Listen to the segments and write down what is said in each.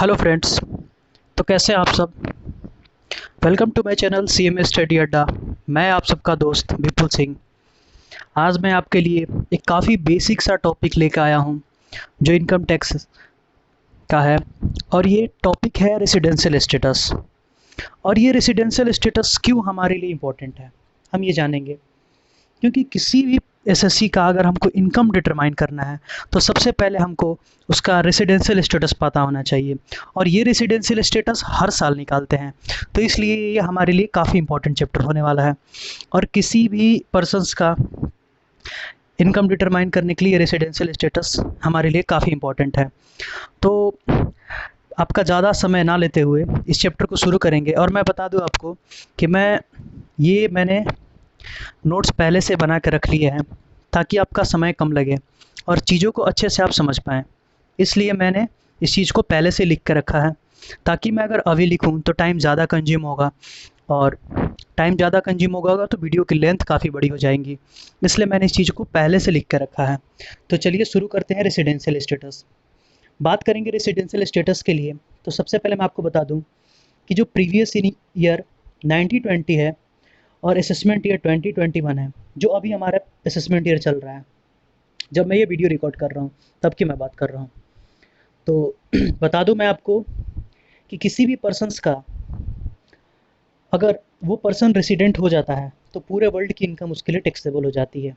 Hello friends. तो कैसे हैं आप सब। Welcome to my channel CMA study Adda. मैं आप सबका दोस्त विपुल सिंह। आज मैं आपके लिए एक काफ़ी बेसिक सा टॉपिक लेकर आया हूं जो इनकम टैक्स का है। और ये टॉपिक है रेसिडेंशियल स्टेटस। और ये रेसिडेंशियल स्टेटस क्यों हमारे लिए इम्पोर्टेंट है हम ये जानेंगे। क्योंकि किसी भी एसएससी का अगर हमको इनकम डिटरमाइन करना है तो सबसे पहले हमको उसका रेसिडेंशियल स्टेटस पता होना चाहिए। और ये रेसिडेंशियल स्टेटस हर साल निकालते हैं, तो इसलिए ये हमारे लिए काफ़ी इंपॉर्टेंट चैप्टर होने वाला है। और किसी भी पर्सन्स का इनकम डिटरमाइन करने के लिए रेसिडेंशियल स्टेटस हमारे लिए काफ़ी इंपॉर्टेंट है। तो आपका ज़्यादा समय ना लेते हुए इस चैप्टर को शुरू करेंगे। और मैं बता दूं आपको कि मैंने नोट्स पहले से बना के रख लिए हैं ताकि आपका समय कम लगे और चीज़ों को अच्छे से आप समझ पाएँ। इसलिए मैंने इस चीज़ को पहले से लिख के रखा है ताकि मैं अगर अभी लिखूँ तो टाइम ज़्यादा कंज्यूम होगा, और टाइम ज़्यादा कंज्यूम होगा तो वीडियो की लेंथ काफ़ी बड़ी हो जाएगी। इसलिए मैंने इस चीज़ को पहले से लिख के रखा है। तो चलिए शुरू करते हैं रेसिडेंशियल स्टेटस। बात करेंगे रेसिडेंशियल स्टेटस के लिए, तो सबसे पहले मैं आपको बता दूँ कि जो प्रीवियस ईयर 1920 है और असेसमेंट ईयर 2021 है, जो अभी हमारा असेसमेंट ईयर चल रहा है, जब मैं ये वीडियो रिकॉर्ड कर रहा हूँ तब की मैं बात कर रहा हूँ। तो बता दूँ मैं आपको कि किसी भी पर्सन्स का अगर वो पर्सन रेसिडेंट हो जाता है तो पूरे वर्ल्ड की इनकम उसके लिए टैक्सेबल हो जाती है।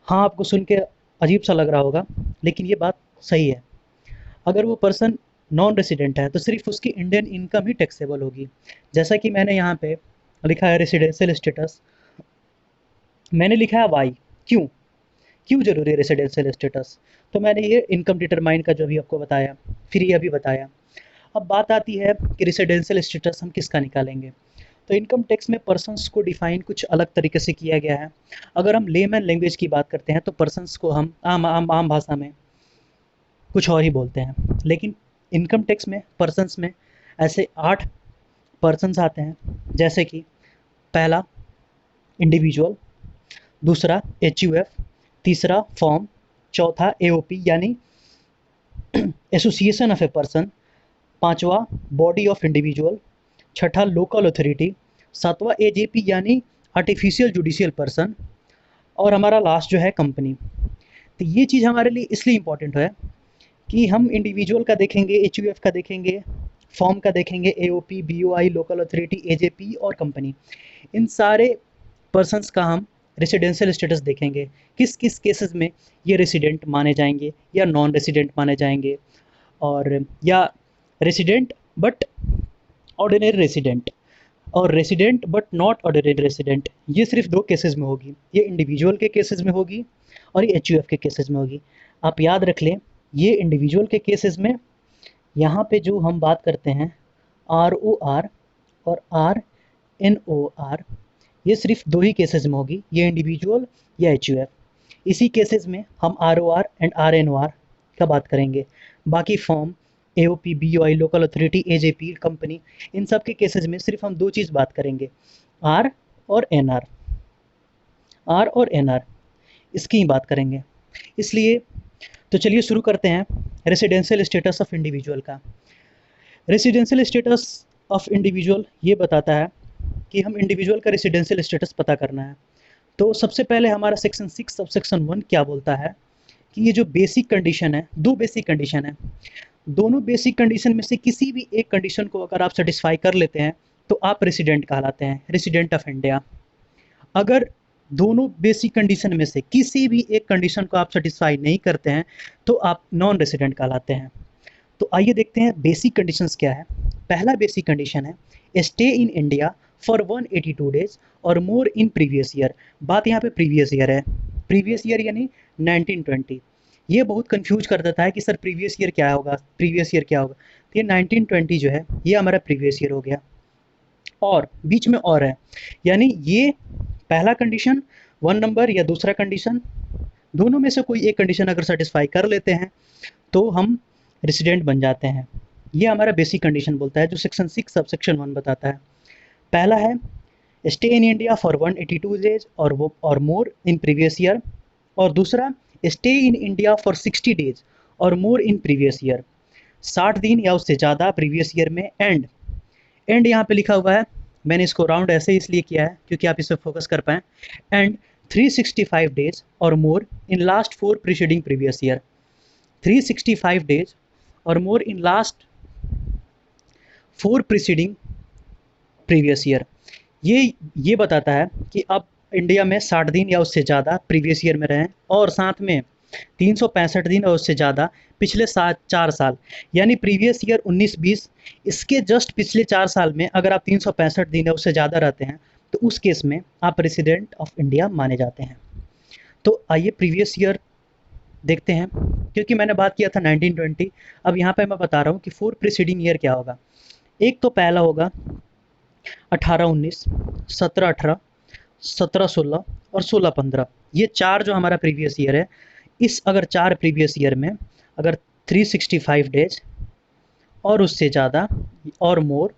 हाँ, आपको सुन के अजीब सा लग रहा होगा, लेकिन ये बात सही है। अगर वो पर्सन नॉन रेसिडेंट है तो सिर्फ उसकी इंडियन इनकम ही टैक्सेबल होगी। जैसा कि मैंने यहाँ पे लिखा है रेसिडेंशियल स्टेटस, मैंने लिखा है वाई। क्यों क्यों ज़रूरी है रेसिडेंशियल स्टेटस। तो मैंने ये इनकम डिटरमाइन का जो भी आपको बताया, फिर ये अभी बताया। अब बात आती है कि रेसिडेंशियल स्टेटस हम किसका निकालेंगे। तो इनकम टैक्स में पर्सन्स को डिफाइन कुछ अलग तरीके से किया गया है। अगर हम लेमैन लैंग्वेज की बात करते हैं तो पर्सन्स को हम आम भाषा में कुछ और ही बोलते हैं। लेकिन इनकम टैक्स में पर्सन्स में ऐसे 8 पर्सन्स आते हैं, जैसे कि पहला इंडिविजुअल, दूसरा HUF, तीसरा फॉर्म, चौथा AOP यानी एसोसिएशन ऑफ ए पर्सन, पांचवा बॉडी ऑफ इंडिविजुअल, छठा लोकल अथॉरिटी, सातवां AJP यानी आर्टिफिशियल जुडिशियल पर्सन, और हमारा लास्ट जो है कंपनी। तो ये चीज़ हमारे लिए इसलिए इम्पोर्टेंट है कि हम इंडिविजुअल का देखेंगे, HUF का देखेंगे, फॉर्म का देखेंगे, AOP, BOI, local authority, AJP और कंपनी। इन सारे पर्सन्स का हम रेसिडेंशियल स्टेटस देखेंगे, किस किस केसेस में ये रेसिडेंट माने जाएंगे या नॉन रेसिडेंट माने जाएंगे, और या रेसिडेंट बट ऑर्डिनरी रेसिडेंट, और resident but not ordinary resident. ये सिर्फ 2 केसेस में होगी, ये इंडिविजुअल के केसेस में होगी और ये HUF के केसेस में होगी। आप याद रख लें, ये इंडिविजुअल के केसेस में यहाँ पे जो हम बात करते हैं ROR और RNOR, ये सिर्फ 2 ही केसेस में होगी, ये इंडिविजुअल या HUF। इसी केसेस में हम ROR एंड RNOR का बात करेंगे। बाकी form, AOP, BOI, local authority, AJP, company, इन सब के केसेस में सिर्फ हम 2 चीज़ बात करेंगे, R और NR। R और NR इसकी ही बात करेंगे। इसलिए तो चलिए शुरू करते हैं रेसिडेंशियल स्टेटस ऑफ इंडिविजुअल का। रेसिडेंशियल स्टेटस ऑफ इंडिविजुअल ये बताता है कि हम इंडिविजुअल का रेसिडेंशियल स्टेटस पता करना है। तो सबसे पहले हमारा सेक्शन 6 सब सेक्शन 1 क्या बोलता है कि ये जो बेसिक कंडीशन है, 2 बेसिक कंडीशन है, दोनों बेसिक कंडीशन में से किसी भी एक कंडीशन को अगर आप सेटिस्फाई कर लेते हैं तो आप रेसिडेंट कहलाते हैं, रेसिडेंट ऑफ इंडिया। अगर दोनों बेसिक कंडीशन में से किसी भी एक कंडीशन को आप सेटिस्फाई नहीं करते हैं तो आप नॉन रेसिडेंट कहलाते हैं। तो आइए देखते हैं बेसिक कंडीशंस क्या है। पहला बेसिक कंडीशन है stay in India for 182 days और मोर इन प्रीवियस ईयर। बात यहाँ पे प्रीवियस ईयर है, प्रीवियस ईयर यानी 1920। ये बहुत कंफ्यूज कर देता है कि सर प्रीवियस ईयर क्या होगा, प्रीवियस ईयर क्या होगा। तो ये 1920 जो है ये हमारा प्रीवियस ईयर हो गया, और बीच में और है, यानी ये पहला कंडीशन 1 नंबर या दूसरा कंडीशन, दोनों में से कोई एक कंडीशन अगर सेटिस्फाई कर लेते हैं तो हम रेसिडेंट बन जाते हैं। ये हमारा बेसिक कंडीशन बोलता है, जो सेक्शन 6 सब सेक्शन 1 बताता है। पहला है stay in India for 182 days और मोर इन प्रीवियस ईयर, और दूसरा stay in India for 60 days और मोर इन प्रीवियस ईयर। 60 दिन या उससे ज़्यादा प्रीवियस ईयर में, एंड यहाँ पे लिखा हुआ है, मैंने इसको राउंड ऐसे इसलिए किया है क्योंकि आप इस पर फोकस कर पाएँ, एंड 365 डेज और more in last 4 preceding previous year. 365 days और more in last 4 preceding previous year. ये बताता है कि आप इंडिया में 60 दिन या उससे ज़्यादा प्रीवियस ईयर में रहें और साथ में 365 दिन और उससे ज़्यादा पिछले 4 साल, यानी प्रीवियस ईयर 19-20, इसके जस्ट पिछले 4 साल में अगर आप 365 दिन या उससे ज़्यादा रहते हैं तो उस केस में आप रेसिडेंट ऑफ इंडिया माने जाते हैं। तो आइए प्रीवियस ईयर देखते हैं, क्योंकि मैंने बात किया था 1920, अब यहाँ पे मैं बता रहा हूँ कि 4 प्रीसीडिंग ईयर क्या होगा। एक तो पहला होगा 18-19, 17-18, 17-16 और 16-15। ये 4 जो हमारा प्रीवियस ईयर है, इस अगर 4 प्रीवियस ईयर में अगर 365 डेज और उससे ज़्यादा और मोर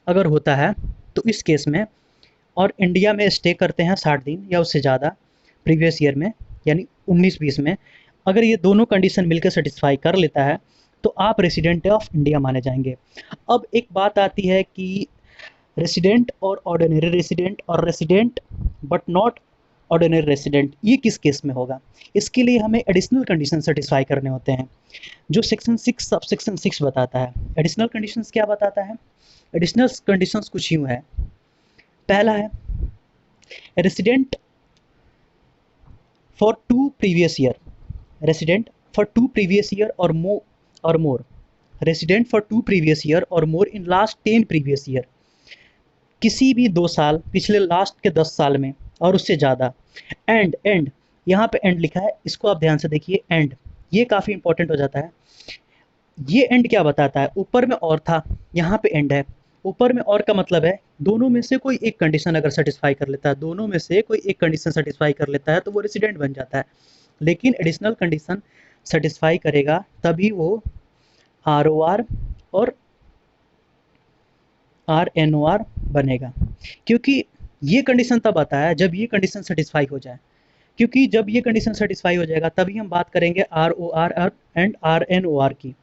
अगर होता है तो इस केस में, और इंडिया में स्टे करते हैं 60 दिन या उससे ज़्यादा प्रीवियस ईयर में यानी 19-20 में, अगर ये दोनों कंडीशन मिलकर सेटिस्फाई कर लेता है तो आप रेसिडेंट ऑफ इंडिया माने जाएंगे। अब एक बात आती है कि रेसिडेंट और ऑर्डिनरी रेसिडेंट और resident but not ordinary resident, ये किस केस में होगा? इसके लिए हमें एडिशनल कंडीशन सेटिस्फाई करने होते हैं जो सेक्शन 6 सब सेक्शन 6 बताता है। एडिशनल कंडीशंस क्या बताता है? एडिशनल कंडीशंस कुछ यूँ है। पहला है resident for 2 previous year, resident for 2 previous year और मोर, रेसिडेंट फॉर 2 प्रीवियस ईयर और more in last 10 previous year, किसी भी 2 साल पिछले लास्ट के 10 साल में और उससे ज़्यादा। एंड यहाँ पे एंड लिखा है, इसको आप ध्यान से देखिए। एंड ये काफ़ी इंपॉर्टेंट हो जाता है। ये एंड क्या बताता है? ऊपर में और था, यहाँ पे एंड है। ऊपर में और का मतलब है दोनों में से कोई एक कंडीशन अगर सेटिस्फाई कर लेता है, दोनों में से कोई एक कंडीशन सेटिस्फाई कर लेता है तो वो रेसिडेंट बन जाता है। लेकिन एडिशनल कंडीशन सेटिस्फाई करेगा तभी वो ROR और RNOR बनेगा, क्योंकि ये कंडीशन तब आता है जब ये कंडीशन सेटिस्फाई हो जाए, क्योंकि जब ये कंडीशन सेटिस्फाई हो जाएगा तभी हम बात करेंगे ROR एंड RNOR की।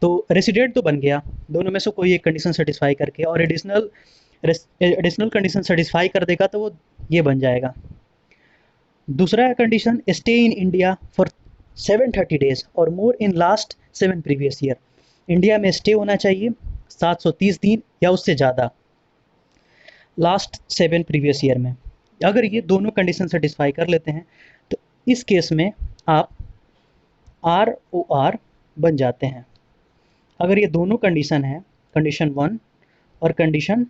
तो रेसिडेंट तो बन गया दोनों में से कोई एक कंडीशन सेटिस्फाई करके, और एडिशनल कंडीशन सेटिस्फाई कर देगा तो वो ये बन जाएगा। दूसरा condition, stay in India for 730 days और more in last 7 previous year. India में स्टे होना चाहिए 730 दिन या उससे ज़्यादा लास्ट 7 प्रीवियस ईयर में। अगर ये दोनों कंडीशन सेटिस्फाई कर लेते हैं तो इस केस में आप ROR बन जाते हैं। अगर ये दोनों कंडीशन है, कंडीशन 1 और कंडीशन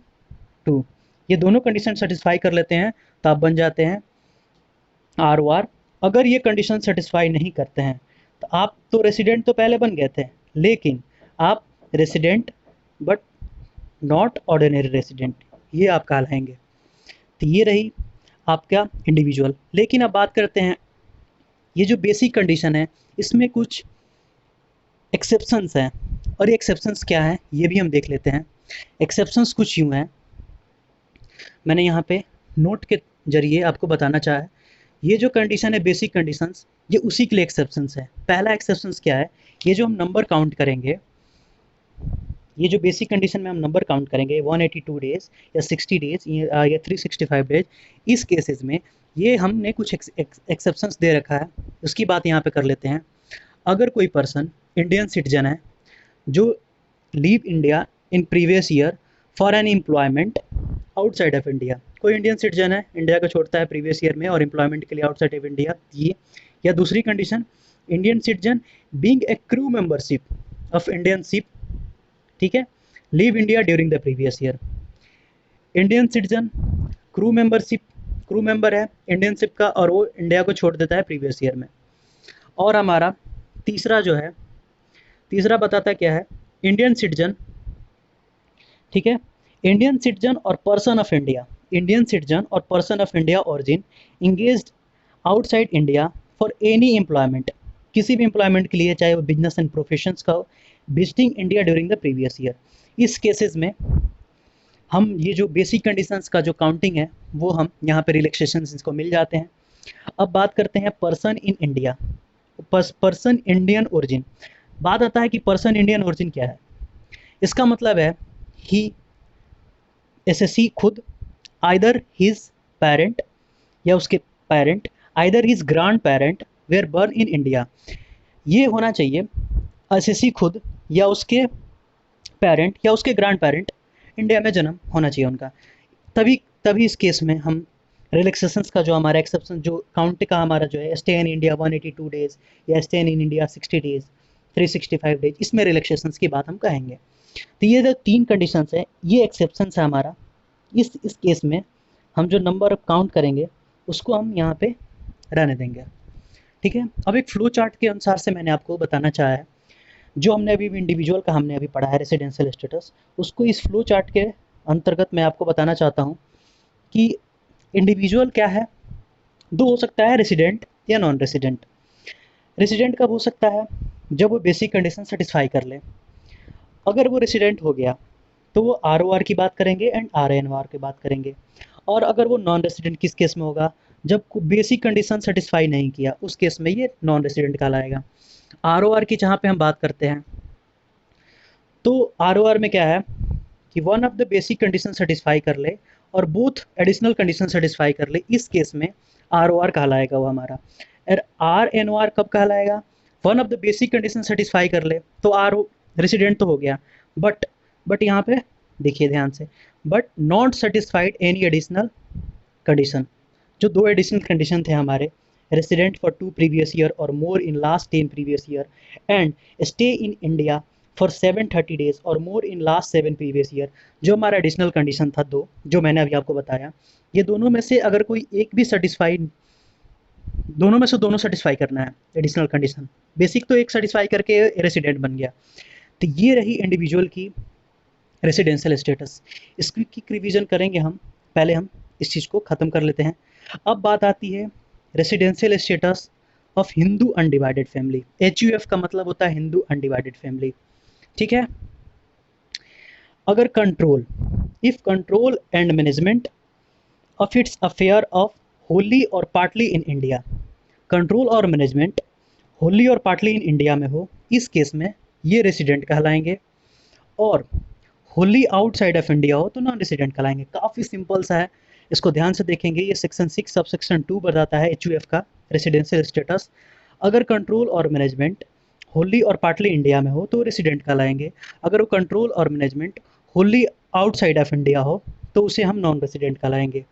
2, ये दोनों कंडीशन सेटिस्फाई कर लेते हैं तो आप बन जाते हैं ROR। अगर ये कंडीशन सेटिस्फाई नहीं करते हैं तो आप तो रेसिडेंट तो पहले बन गए थे, लेकिन आप resident but not ordinary resident, ये आप कहलाएंगे। तो ये रही आपका इंडिविजुअल। लेकिन अब बात करते हैं, ये जो बेसिक कंडीशन है इसमें कुछ एक्सेप्शंस हैं, और ये एक्सेप्शंस क्या है ये भी हम देख लेते हैं। एक्सेप्शंस कुछ यूँ हैं, मैंने यहाँ पे नोट के जरिए आपको बताना चाहा है। ये जो कंडीशन है बेसिक कंडीशंस, ये उसी के लिए एक्सेप्शंस है। पहला एक्सेप्शंस क्या है? ये जो हम नंबर काउंट करेंगे, ये जो बेसिक कंडीशन में हम नंबर काउंट करेंगे 182 डेज या 60 डेज या 365 डेज, इस केसेस में ये हमने कुछ एक्सेप्शंस दे रखा है, उसकी बात यहाँ पे कर लेते हैं। अगर कोई पर्सन इंडियन सिटीजन है जो leave India in previous year for an employment outside of India, कोई इंडियन सिटीजन है इंडिया को छोड़ता है प्रीवियस ईयर में और एम्प्लॉयमेंट के लिए आउटसाइड ऑफ इंडिया, ये। या दूसरी condition, Indian citizen being a crew membership of Indian ship, ठीक है, leave India during the previous year. Indian citizen crew member है इंडियन शिप का और वो इंडिया को छोड़ देता है प्रीवियस ईयर में। और हमारा तीसरा जो है, तीसरा बताता क्या है? इंडियन सिटीजन, ठीक है, इंडियन सिटीजन और person of India, Indian citizen और person of India origin engaged outside India for any employment, किसी भी एम्प्लॉयमेंट के लिए, चाहे वो बिजनेस एंड प्रोफेशंस का हो, visiting India during the previous year. इस केसेस में हम ये जो बेसिक कंडीशंस का जो काउंटिंग है वो हम यहाँ पे रिलैक्सेशंस इसको मिल जाते हैं। अब बात करते हैं person in India, person Indian origin. बात आता है कि पर्सन इंडियन ओरिजिन क्या है। इसका मतलब है ही एसएससी खुद, आइदर हिज पेरेंट या उसके parent, either his grandparent were born in India. ये होना चाहिए एसएससी खुद या उसके पेरेंट या उसके ग्रैंड पेरेंट इंडिया में जन्म होना चाहिए उनका। तभी तभी इस केस में हम रिलैक्सेशंस का जो हमारा एक्सेप्शन जो काउंट का हमारा जो है स्टे इन इंडिया 182 डेज या stay in India 60 days 365 days, इसमें रिलैक्सेशंस की बात हम कहेंगे। तो ये जो तीन कंडीशंस है ये एक्सेप्शंस है हमारा। इस केस में हम जो नंबर काउंट करेंगे उसको हम यहाँ पे रहने देंगे। ठीक है, अब एक फ्लो चार्ट के अनुसार से मैंने आपको बताना चाहा है, जो हमने अभी इंडिविजुअल का हमने अभी पढ़ा है रेसिडेंशियल स्टेटस, उसको इस फ्लो चार्ट के अंतर्गत मैं आपको बताना चाहता हूँ कि इंडिविजुअल क्या है। दो हो सकता है, रेसिडेंट या नॉन रेसिडेंट। रेसिडेंट कब हो सकता है? जब वो बेसिक कंडीशन सेटिस्फाई कर ले। अगर वो रेसिडेंट हो गया तो वो आर की बात करेंगे एंड आर की बात करेंगे। और अगर वो नॉन रेसिडेंट किस केस में होगा? जब बेसिक कंडीशन सेटिस्फाई नहीं किया, उस केस में ये नॉन रेसिडेंट कहलाएगा। आर की जहाँ पे हम बात करते हैं तो आर में क्या है कि one of the basic condition satisfy कर ले और बोथ एडिशनल कंडीशन सेटिस्फाई कर ले, इस केस में आर कहलाएगा वो हमारा। और आर कब कहलाएगा? One of the basic condition satisfy कर ले तो आर रेसिडेंट तो हो गया, बट यहाँ पे देखिए ध्यान से, but not satisfied any additional condition. जो दो एडिशनल कंडीशन थे हमारे, रेसिडेंट फॉर 2 प्रीवियस ईयर और more in last 10 previous year and stay in India for 730 days और more in last 7 previous year, जो हमारा एडिशनल कंडीशन था दो, जो मैंने अभी आपको बताया, ये दोनों में से अगर कोई एक भी सेटिस्फाइड, दोनों में से दोनों सेटिस्फाई करना है एडिशनल कंडीशन। बेसिक तो एक सेटिस्फाई करके रेसिडेंट बन गया। तो ये रही इंडिविजुअल की रेसिडेंशियल स्टेटस। इसकी रिवीजन करेंगे हम, पहले हम इस चीज़ को ख़त्म कर लेते हैं। अब बात आती है residential status of Hindu undivided family. HUF का मतलब होता है हिंदू अनडिवाइडेड फैमिली। ठीक है, अगर control, if control and management of its affair of Holi और पार्टली इन इंडिया, कंट्रोल और मैनेजमेंट होली और पार्टली इन इंडिया में हो, इस केस में ये रेसिडेंट कहलाएंगे। और होली आउटसाइड ऑफ इंडिया हो तो नॉन रेसिडेंट कहलाएंगे। काफ़ी सिंपल सा है, इसको ध्यान से देखेंगे। ये सेक्शन 6 सब सेक्शन 2 बताता है HUF का रेसिडेंशियल स्टेटस। अगर कंट्रोल और मैनेजमेंट होली और पार्टली इंडिया में हो तो रेसिडेंट कहलाएंगे। अगर वो कंट्रोल और management Holi outside of India हो तो उसे हम नॉन रेसिडेंट कहलाएंगे।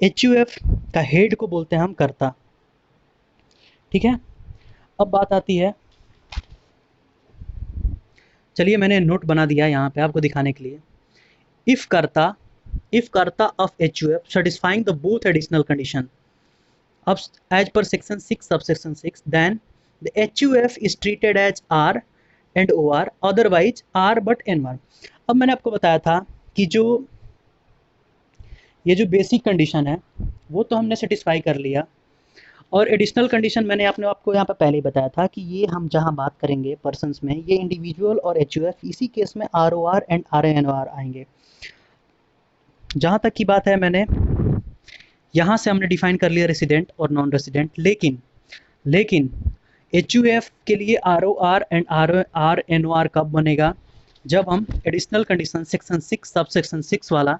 HUF का हेड को बोलते हैं हम कर्ता। ठीक है, अब बात आती है, चलिए मैंने नोट बना दिया यहाँ पे आपको दिखाने के लिए। इफ कर्ता of HUF satisfying the both additional condition of as per section 6 subsection 6, then the HUF is treated as R and OR, otherwise R but NR। अब मैंने आपको बताया था कि जो ये जो बेसिक कंडीशन है वो तो हमने सेटिस्फाई कर लिया, और एडिशनल कंडीशन मैंने आपको यहाँ पर पहले ही बताया था कि ये हम जहाँ बात करेंगे पर्सन्स में, ये इंडिविजुअल और HUF, इसी केस में ROR एंड RNR आएंगे। जहाँ तक की बात है, मैंने यहाँ से हमने डिफाइन कर लिया रेसिडेंट और नॉन रेसिडेंट, लेकिन HUF के लिए ROR एंड RNR कब बनेगा? जब हम additional condition section 6 sub section 6 वाला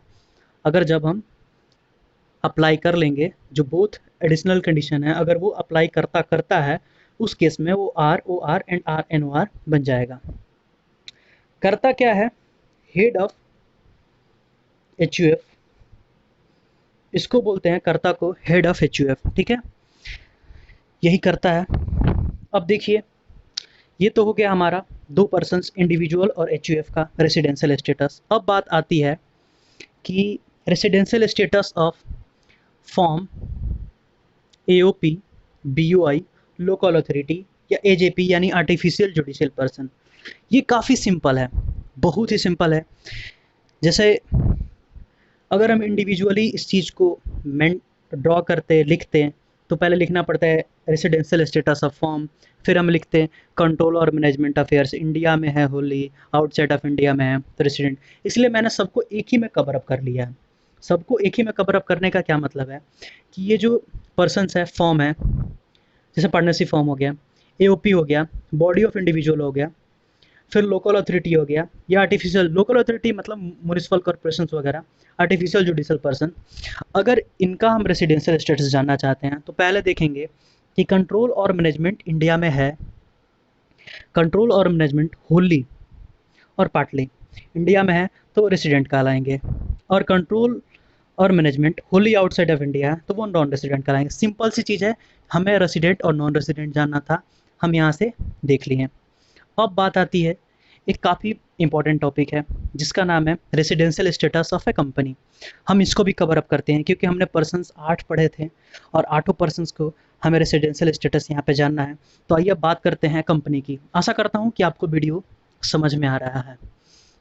अगर जब हम अप्लाई कर लेंगे, जो बोथ एडिशनल कंडीशन है अगर वो अप्लाई करता है, उस केस में वो ROR एंड RNOR बन जाएगा। करता क्या है? हेड ऑफ HUF, इसको बोलते हैं कर्ता को हेड ऑफ HUF। ठीक है, यही करता है। अब देखिए, ये तो हो गया हमारा दो पर्सन्स इंडिविजुअल और HUF का रेसिडेंशियल स्टेटस। अब बात आती है कि residential status of form AOP, BOI, local authority या AJP यानी आर्टिफिशियल जुडिशियल पर्सन। ये काफ़ी सिंपल है, बहुत ही सिंपल है। जैसे अगर हम इंडिविजुअली इस चीज़ को ड्रॉ करते लिखते हैं तो पहले लिखना पड़ता है रेसिडेंशियल स्टेटस ऑफ फॉर्म, फिर हम लिखते हैं कंट्रोल और मैनेजमेंट अफेयर्स, इंडिया में है होली, आउटसाइड ऑफ इंडिया में है तो रेसिडेंट। इसलिए मैंने सबको एक ही में कवर अप कर लिया है। सबको एक ही में कवर अप करने का क्या मतलब है कि ये जो पर्सन्स है, फॉर्म है, जैसे पार्टनरशिप फॉर्म हो गया, AOP हो गया, बॉडी ऑफ इंडिविजुअल हो गया, फिर लोकल अथॉरिटी हो गया, या आर्टिफिशियल लोकल अथॉरिटी मतलब म्युनिसिपल कॉर्पोरेशंस वगैरह, आर्टिफिशियल जुडिशियल पर्सन। अगर इनका हम रेसिडेंशियल स्टेटस जानना चाहते हैं तो पहले देखेंगे कि कंट्रोल और मैनेजमेंट इंडिया में है, कंट्रोल और मैनेजमेंट होली और पार्टली इंडिया में है तो रेसिडेंट कहलाएंगे, और कंट्रोल और management Holi outside of India है तो वो नॉन रेसिडेंट कराएंगे। सिंपल सी चीज़ है, हमें रेसिडेंट और नॉन रेसिडेंट जानना था, हम यहाँ से देख लिए। अब बात आती है एक काफ़ी इंपॉर्टेंट टॉपिक है जिसका नाम है residential status of A company. हम इसको भी कवर अप करते हैं क्योंकि हमने पर्सन्स 8 पढ़े थे और 8 पर्सन्स को हमें रेसिडेंशियल स्टेटस यहाँ पे जानना है। तो आइए अब बात करते हैं कंपनी की। आशा करता हूँ कि आपको वीडियो समझ में आ रहा है।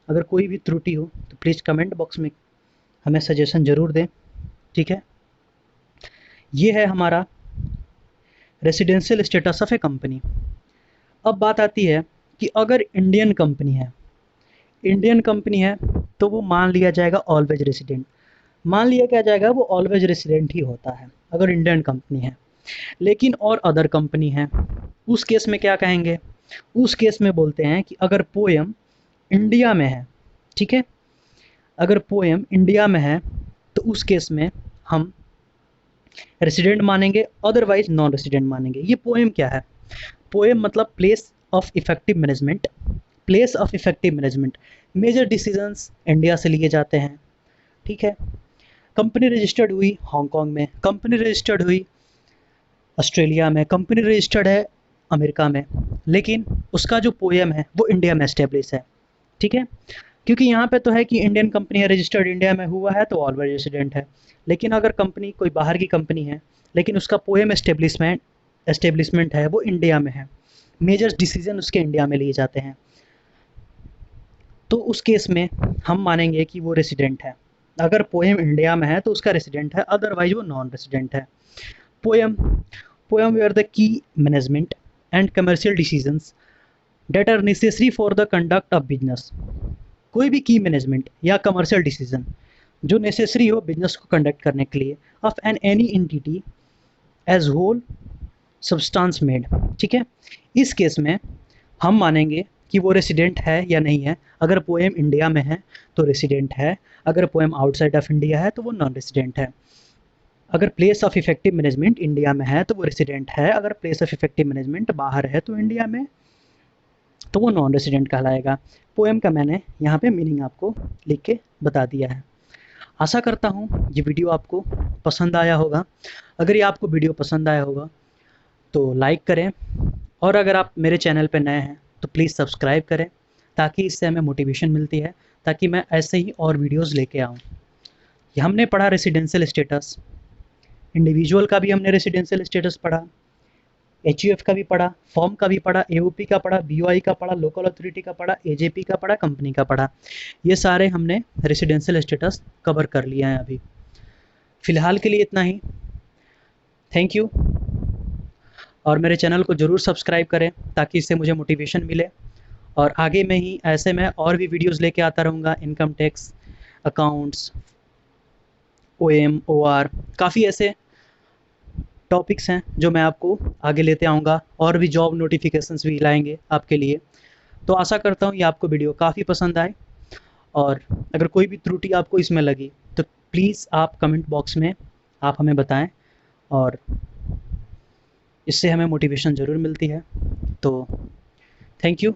अगर कोई भी त्रुटि हो तो प्लीज़ कमेंट बॉक्स में हमें सजेशन ज़रूर दें, ठीक है। ये है हमारा residential status of A company. अब बात आती है कि अगर इंडियन कंपनी है तो वो मान लिया जाएगा ऑलवेज रेसिडेंट। मान लिया क्या जाएगा, वो ऑलवेज रेसिडेंट ही होता है अगर इंडियन कंपनी है। लेकिन और अदर कंपनी है, उस केस में क्या कहेंगे, उस केस में बोलते हैं कि अगर पोएम इंडिया में है, ठीक है, अगर पोएम इंडिया में है तो उस केस में हम रेसिडेंट मानेंगे, अदरवाइज नॉन रेसिडेंट मानेंगे। ये पोएम क्या है, पोएम मतलब place of effective management. Place of effective management, major decisions India से लिए जाते हैं, ठीक है। कंपनी रजिस्टर्ड हुई हांगकांग में, कंपनी रजिस्टर्ड हुई ऑस्ट्रेलिया में, कंपनी रजिस्टर्ड है अमेरिका में, लेकिन उसका जो पोएम है वो इंडिया में एस्टेब्लिश है, ठीक है। क्योंकि यहाँ पे तो है कि इंडियन कंपनी है, रजिस्टर्ड इंडिया में हुआ है तो ऑलवेज रेसिडेंट है। लेकिन अगर कंपनी कोई बाहर की कंपनी है लेकिन उसका पोएम एस्टेब्लिशमेंट है वो इंडिया में है, मेजर डिसीजन उसके इंडिया में लिए जाते हैं, तो उस केस में हम मानेंगे कि वो रेसिडेंट है। अगर पोएम इंडिया में है तो उसका रेसिडेंट है, अदरवाइज वो नॉन रेसिडेंट है। POEM POEM where the key management and commercial decisions that are necessary for the conduct of business. कोई भी की मैनेजमेंट या कमर्शियल डिसीजन जो नेसेसरी हो बिजनेस को कंडक्ट करने के लिए of an any entity as whole substance made, ठीक है। इस केस में हम मानेंगे कि वो रेसिडेंट है या नहीं है। अगर पोएम इंडिया में है तो रेसिडेंट है, अगर पोएम आउटसाइड ऑफ इंडिया है तो वो नॉन रेसिडेंट है। अगर place of effective management India में है तो वो रेसिडेंट है, अगर प्लेस ऑफ इफेक्टिव मैनेजमेंट बाहर है तो इंडिया में तो वो नॉन रेसिडेंट कहलाएगा। पोएम का मैंने यहाँ पे मीनिंग आपको लिख के बता दिया है। आशा करता हूँ ये वीडियो आपको पसंद आया होगा। अगर ये आपको वीडियो पसंद आया होगा तो लाइक करें, और अगर आप मेरे चैनल पर नए हैं तो प्लीज़ सब्सक्राइब करें, ताकि इससे हमें मोटिवेशन मिलती है, ताकि मैं ऐसे ही और वीडियोज़ लेके आऊँ। ये हमने पढ़ा रेसिडेंशियल स्टेटस, इंडिविजुअल का भी हमने रेसिडेंशियल स्टेटस पढ़ा, एचयूएफ का भी पढ़ा, फॉर्म का भी पढ़ा, एओपी का पढ़ा, बीओआई का पढ़ा, लोकल अथॉरिटी का पढ़ा, एजेपी का पढ़ा, कंपनी का पढ़ा। ये सारे हमने रेसिडेंशियल स्टेटस कवर कर लिया है अभी। फ़िलहाल के लिए इतना ही। थैंक यू, और मेरे चैनल को ज़रूर सब्सक्राइब करें ताकि इससे मुझे मोटिवेशन मिले, और आगे में ही ऐसे मैं और भी वीडियोज़ लेके आता रहूँगा। इनकम टैक्स, अकाउंट्स, ओएम, ओआर, काफ़ी ऐसे टॉपिक्स हैं जो मैं आपको आगे लेते आऊँगा, और भी जॉब नोटिफिकेशंस भी लाएंगे आपके लिए। तो आशा करता हूँ ये आपको वीडियो काफ़ी पसंद आए, और अगर कोई भी त्रुटि आपको इसमें लगी तो प्लीज़ आप कमेंट बॉक्स में आप हमें बताएं, और इससे हमें मोटिवेशन ज़रूर मिलती है। तो थैंक यू।